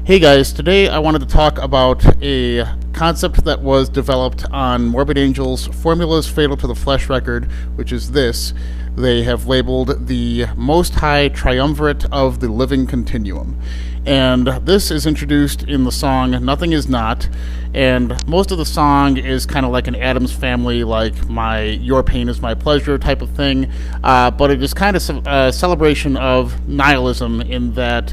Hey guys, today I wanted to talk about a concept that was developed on Morbid Angel's Formulas Fatal to the Flesh record, which is this. They have labeled the Most High Triumvirate of the Living Continuum. And this is introduced in the song Nothing Is Not, and most of the song is kind of like an Addams Family, like Your Pain Is My Pleasure type of thing, but it is kind of a celebration of nihilism in that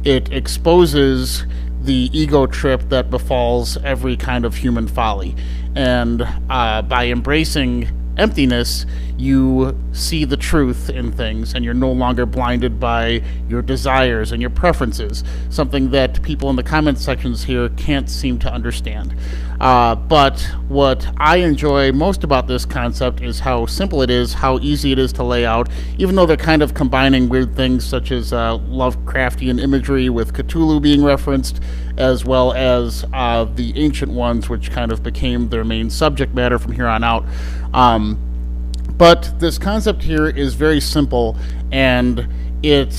it exposes the ego trip that befalls every kind of human folly. And by embracing emptiness, you see the truth in things, and you're no longer blinded by your desires and your preferences, something that people in the comment sections here can't seem to understand. But what I enjoy most about this concept is how simple it is, how easy it is to lay out, even though they're kind of combining weird things such as Lovecraftian imagery with Cthulhu being referenced, as well as the ancient ones, which kind of became their main subject matter from here on out. But this concept here is very simple, and it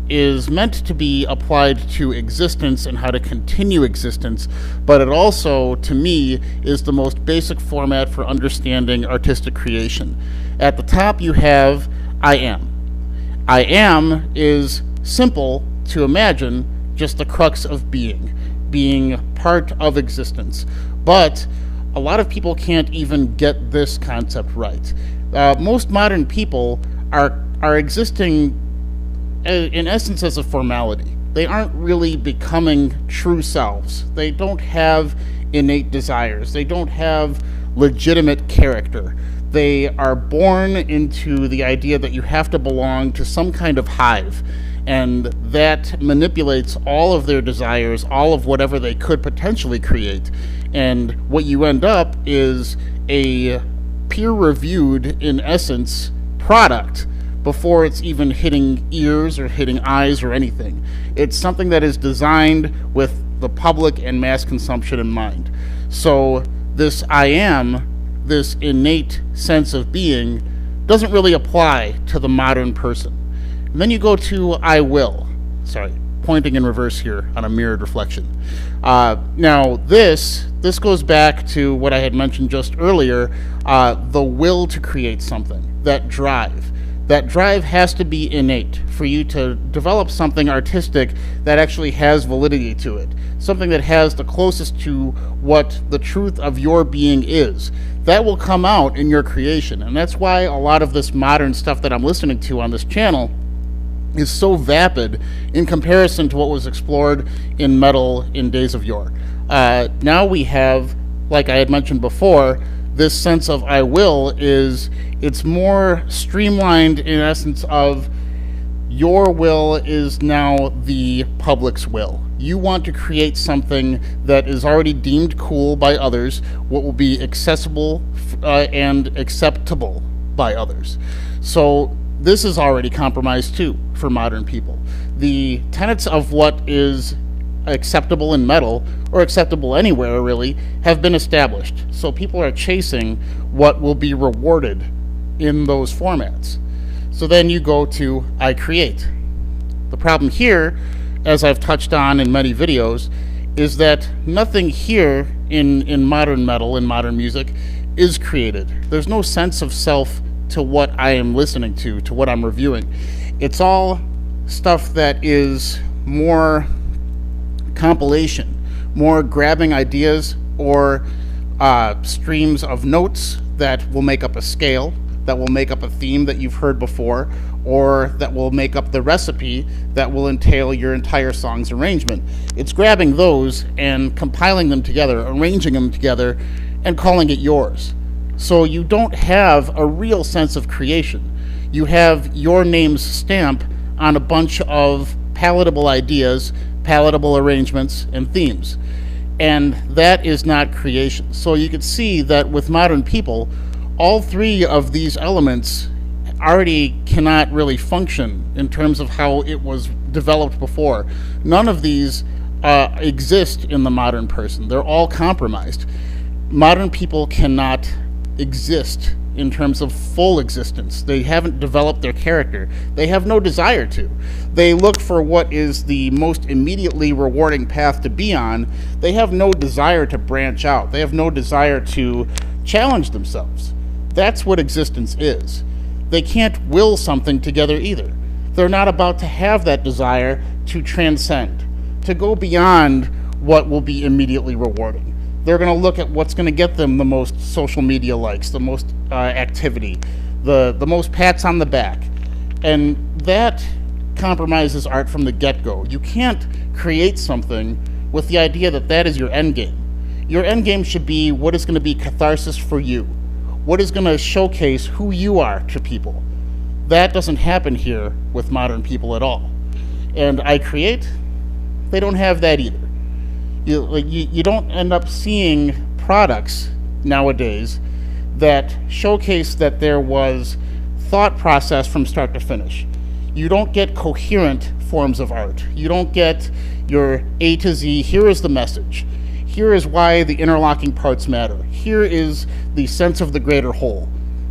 is meant to be applied to existence and how to continue existence, but it also, to me, is the most basic format for understanding artistic creation. At the top you have I am. I am is simple to imagine, just the crux of being part of existence. But a lot of people can't even get this concept right. Most modern people are existing in essence as a formality. They aren't really becoming true selves. They don't have innate desires. They don't have legitimate character. They are born into the idea that you have to belong to some kind of hive, and that manipulates all of their desires, all of whatever they could potentially create. And what you end up is a peer-reviewed, in essence, product before it's even hitting ears or hitting eyes or anything. It's something that is designed with the public and mass consumption in mind. So this I am, this innate sense of being, doesn't really apply to the modern person. And then you go to I will. Sorry, pointing in reverse here on a mirrored reflection. Now this goes back to what I had mentioned just earlier, the will to create something, that drive. That drive has to be innate for you to develop something artistic that actually has validity to it, something that has the closest to what the truth of your being is. That will come out in your creation, and that's why a lot of this modern stuff that I'm listening to on this channel is so vapid in comparison to what was explored in metal in days of yore. Now we have, like I had mentioned before, this sense of I will it's more streamlined in essence of your will is now the public's will. You want to create something that is already deemed cool by others, what will be accessible and acceptable by others. So this is already compromised too for modern people. The tenets of what is acceptable in metal, or acceptable anywhere really, have been established. So people are chasing what will be rewarded in those formats. So then you go to I create. The problem here, as I've touched on in many videos, is that nothing here in modern metal, in modern music, is created. There's no sense of self to what I am listening to what I'm reviewing. It's all stuff that is more compilation, more grabbing ideas or streams of notes that will make up a scale, that will make up a theme that you've heard before, or that will make up the recipe that will entail your entire song's arrangement. It's grabbing those and compiling them together, arranging them together, and calling it yours. So you don't have a real sense of creation. You have your name's stamp on a bunch of palatable ideas, palatable arrangements, and themes. And that is not creation. So you could see that with modern people, all three of these elements already cannot really function in terms of how it was developed before. None of these exist in the modern person. They're all compromised. Modern people cannot exist in terms of full existence. They haven't developed their character. They have no desire to. They look for what is the most immediately rewarding path to be on. They have no desire to branch out. They have no desire to challenge themselves. That's what existence is. They can't will something together either. They're not about to have that desire to transcend, to go beyond what will be immediately rewarding. They're going to look at what's going to get them the most social media likes, the most activity, the most pats on the back. And that compromises art from the get-go. You can't create something with the idea that that is your end game. Your end game should be what is going to be catharsis for you, what is going to showcase who you are to people. That doesn't happen here with modern people at all. And I Create, they don't have that either. You don't end up seeing products nowadays that showcase that there was thought process from start to finish. You don't get coherent forms of art. You don't get your A to Z, here is the message. Here is why the interlocking parts matter. Here is the sense of the greater whole.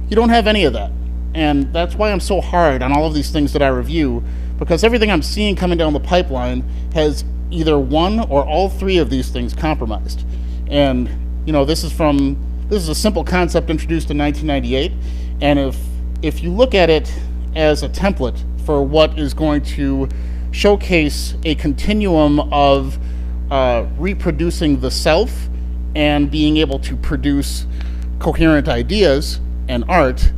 You don't have any of that. And that's why I'm so hard on all of these things that I review, because everything I'm seeing coming down the pipeline has either one or all three of these things compromised. And this is a simple concept introduced in 1998, and if you look at it as a template for what is going to showcase a continuum of reproducing the self and being able to produce coherent ideas and art,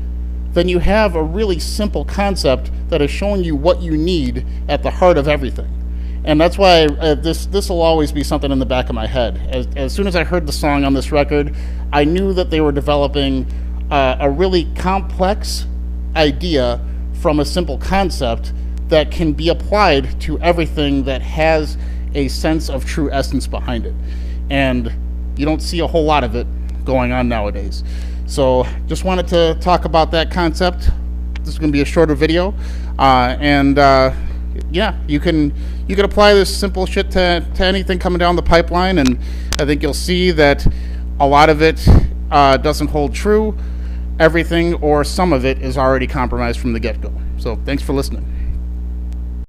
then you have a really simple concept that is showing you what you need at the heart of everything. And that's why this will always be something in the back of my head. As soon as I heard the song on this record, I knew that they were developing a really complex idea from a simple concept that can be applied to everything that has a sense of true essence behind it. And you don't see a whole lot of it going on nowadays. So just wanted to talk about that concept. This is going to be a shorter video. Yeah, you can apply this simple shit to anything coming down the pipeline, and I think you'll see that a lot of it doesn't hold true. Everything or some of it is already compromised from the get-go. So thanks for listening.